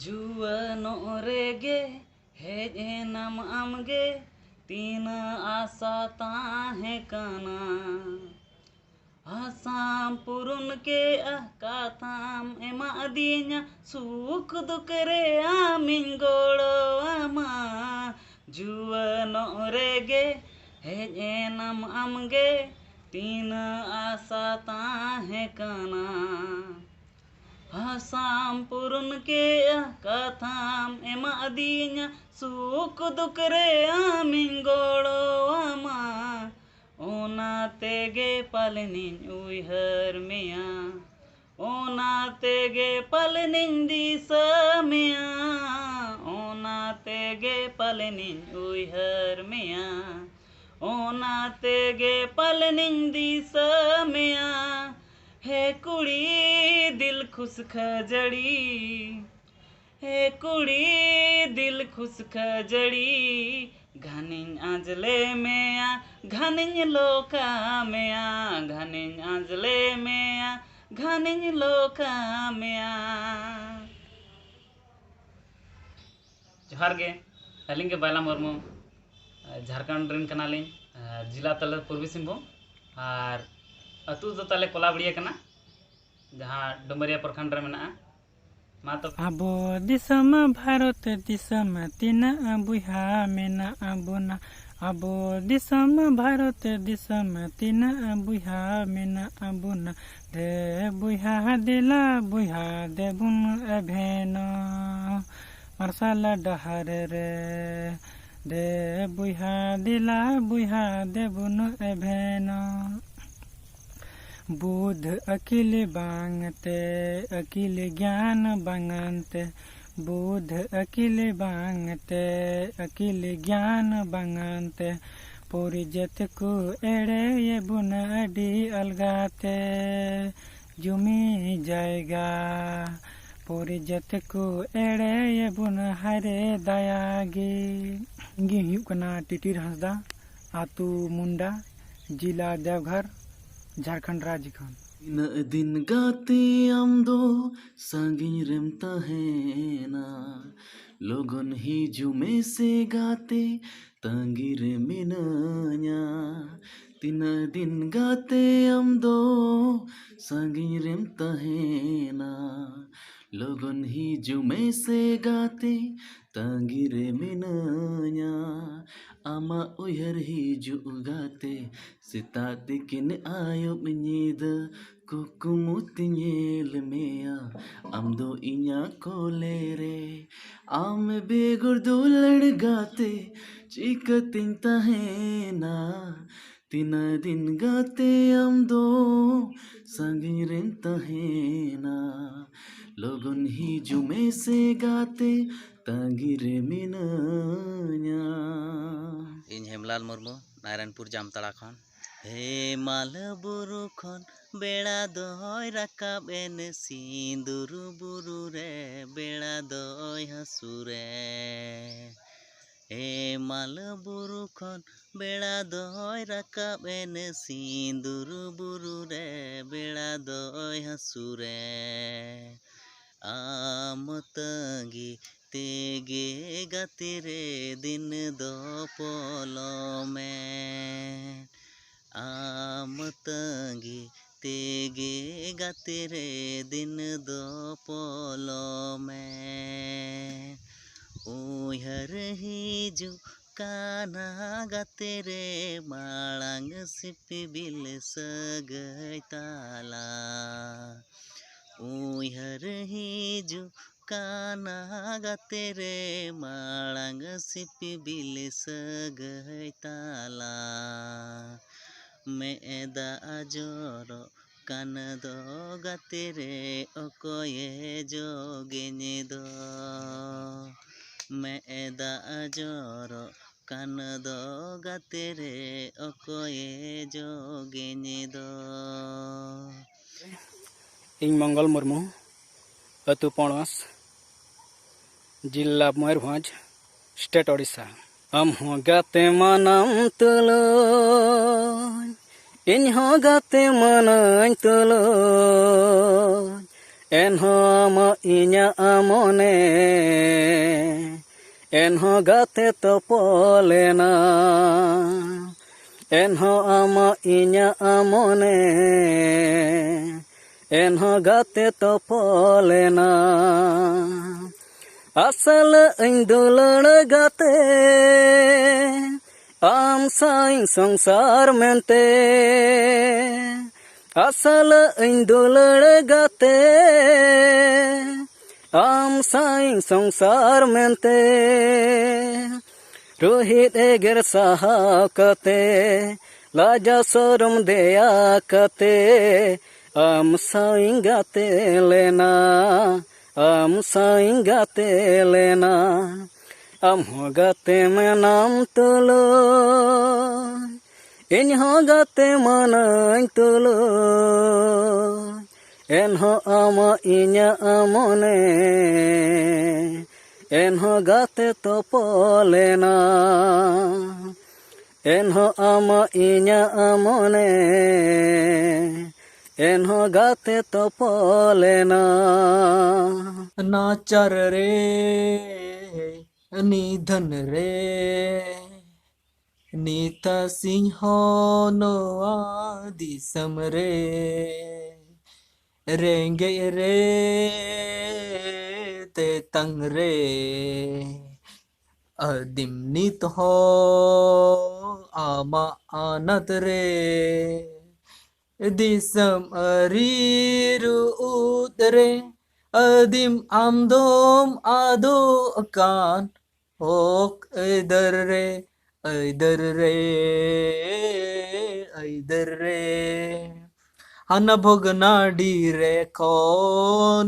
जुआनों रेगे hedge annum आमगे तीन आशा ताहे काना आसाम पुरुन के काथाम एमा दिन्या सुख दुख रे आमिन गोड़ो आमा जुआनों रेगे हेज एनम आमगे तीन आशा ताहे काना आसाम पुरुन के कथाम एमा दिन्या सुख दुख रे आमिन गोड़ो आमा ओना तेगे पलनिन उइहर मिया ओना तेगे पलनिन दिसा मिया ओना तेगे पलनिन उइहर मिया ओना तेगे पलनिन दिसा मिया हे कुड़ी दिल खुश खजड़ी हे कुड़ी दिल खुश खजड़ी घनिन आंजले में घनिन लोका में घनिन आंजले में घनिन लोका में जोहार गे अलिंग के बायला मुर्मू झारखंड रिन कनालिन जिला तले पूर्वी सिंहभूम और अतु दो ताले कोलाबड़िया कना जहाँ डुमरिया प्रखंड रे मेना मा तो आबो दिसम भारत दिसम तीना बुहा मेना आबोना आबो दिसम भारत दिसम तीना बुहा मेना आबोना दे बुहा दिला बुहा देबुन अभेन मरसाल डहर रे दे बुहा दिला बुहा देबुन अभेन बुध अकिल बांगते अकिल ज्ञान बांगते बुध अकिल बांगते अकिल ज्ञान बांगते पूरी जत को एड़े ये बुन अडी अलगाते जुमी जाएगा पूरी जत को एड़े ये बुन हरे दयागी गी हुकना टिटिर हंसदा आतु मुंडा जिला देवघर झारखंड राज्य खान इन दिन गाते आम दो सांगिन रेम तहेना लोगन ही जुमे से गाते तांगी रे मिनाया तीन दिन गाते आम दो सांगिन रेम तहेना लोगन ही जुमे से गाते तांगी रे मिनाया आमा उयर ही जुगाते सिताते किन आयो nyida kukumuti nyel mea amdo inya kolere ame begur dulad gate chikatin tahena tina din gate amdo sangiren tahena logon hi jume se gate tangire minanya इन हेमलाल मुर्मू नारायणपुर जामताड़ा खन हे माल बुरु खन बेड़ा दय राकाब एन सिंदूर बुरु रे बेड़ा दय हसुरे हे माल बुरु खन बेड़ा दय राकाब एन सिंदूर बुरु रे बेड़ा दय हसुरे आम तंगी तेगे गति रे दिन दो पोलो में आम तंगी तेगे गति रे दिन दो पोलो में उहर हिजु काना गति रे मांग सिपी बिल सगै ताला उहर हिजु काना गते रे मांग सिपी बिल सगै ताला मेदा जोरो कान दो गते रे ओकोये जोगेन दो मेदा जोरो कान दो गते रे ओकोये जोगेन दो इन मंगल मुर्मू अतु पणस जिला मयूरभंज स्टेट ओडिशा हम हो गाते मनम तुलो इन हो गाते मन तुलो एनहों इᱧᱟᱹᱜ ᱢᱚᱱᱮ एनहों गाते तोपोलेना एनहों इᱧᱟᱹᱜ ᱢᱚᱱᱮ एनहों गाते तोपोलेना आसल ᱤᱧ दुलड़ गाते आम साईं संसार मेंते आसल ᱤᱧ दुलड़ गाते आम साईं संसार मेंते रोहित एगर साहाव कते लाजा सरम दया कते आम साईं गाते लेना आम साईं गाते लेना आम हो गाते में नाम तुलो इन हो गाते मनाई तुलो एनहों इᱧᱟᱹᱜ ᱢᱚᱱᱮ एनहों गाते तोपोलेना एनहों इᱧᱟᱹᱜ ᱢᱚᱱᱮ एनहों गाते तोपोलेना नाचर रे निधन रे नीता सिंह नोआ दिसम रे रेंगे रे ते तंग रे अदिम नित हो आमा आनत रे दिसम अरीरु उतरे अदिम आमदोम आदो अकान ओक इधर रे इधर रे इधर रे हन भोगना डीरे को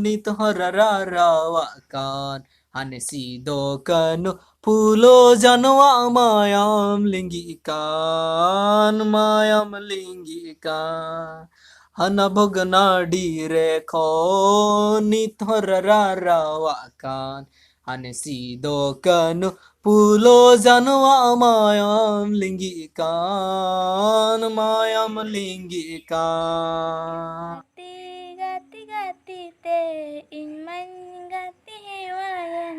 नित हररा रावाकान हने सीदो कनु फूलो जनवा मायाम लिंगी कान हन भोगना डीरे को नित हररा रावाकान हने सीदो कनु फूलो जनवा मायाम लिंगी कान Gati gati te inman gati hewayan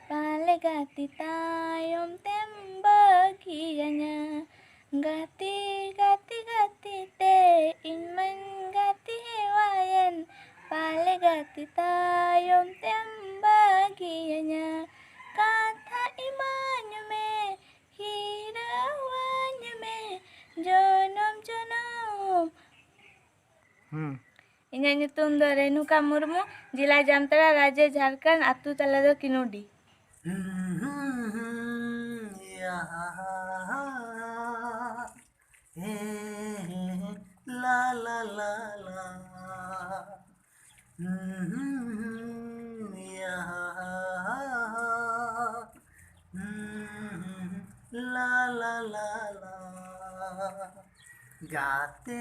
pale gati tayom tembagianya gati gati te inman gati hewayan pale gati tayom tembagianya kata imannya me hirawannya me jonom इन्हें nyutum do Renuka Murmu जिला जामताड़ा राज्य झारखंड आतु तला दो किनोडी ला ला ला ला ला ला ला ला गाते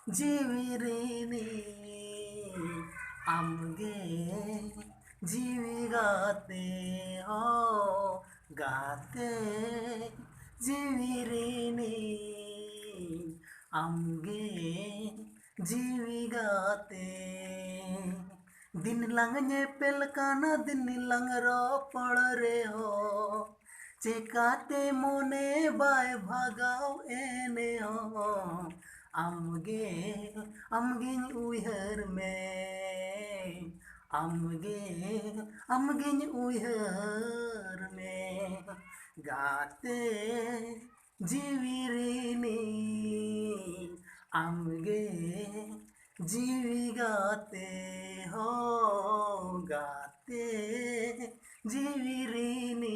जीविरिनी आमगे जीवी गाते हो गाते जीविरिनी आमगे जीवी गाते दिन लंग पेल काना दिन लंग रो पड़ रे हो चेकाते मोने बाय भागाव एने हो आमगे उहर में आमगे उहर में गाते जीविरिनी आमगे जीवी गाते हो गाते जीविरिनी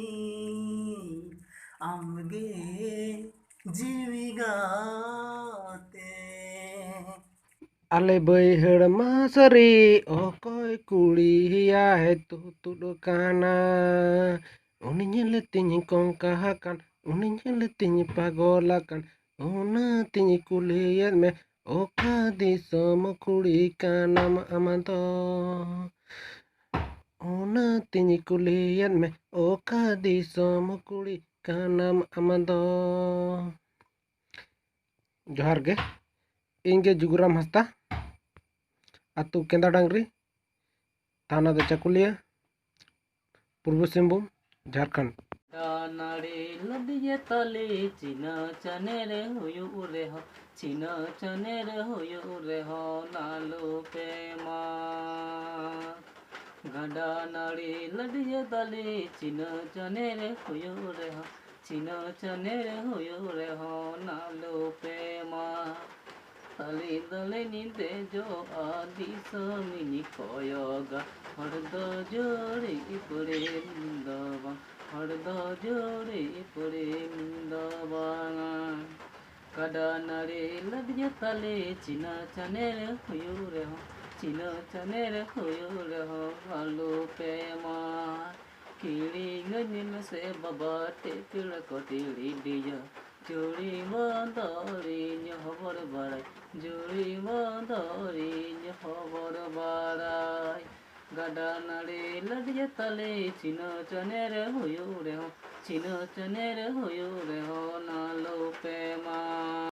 आमगे जीवी गाते आले बैहड़ मासरी ओकोय कुड़ी हिया है तुड काना उनी nyeleting kongkahakan उनी nyeleting pagolakan una ting kulihat me oka disom kuri kanam amanto una ting kulihat me oka disom kuri kanam amanto जोहार गे इंगे जुगराम हस्ता आतु केंदा डांगरी थाना दो चकुलिया पूर्व सिंहभूम झारखंड। नाड़ी लदिये तले चिना चनेर हुयु रे हो चिना चनेर हुयु रे हो नालो पे माँ गड़ा नाड़ी लदिये तले चिना चनेर हुयु रे हो चिना चनेर हुयु रे हो नालो पे माँ तले दले नींदे जो आदि समिनी कोयोगा हरद जोड़े पड़े निंदवा हरद जोड़े पड़े निंदवा कड़ा नारे लदिये तले चिना चनेर हुयु रे हो चिना चनेर हुयु रे हो आलू पे माँ कीड़ी गनिल से बाबा टेकड़ कोटिड़ी दिया जोड़ी बांधरी हबर बड़ाई जोड़ी बांधरी हबर बड़ाई गड़ा नाड़ी लदिये तले चिना चनेर हुयु रे हो चिना चनेर हुयु रे हो नालो पे माँ।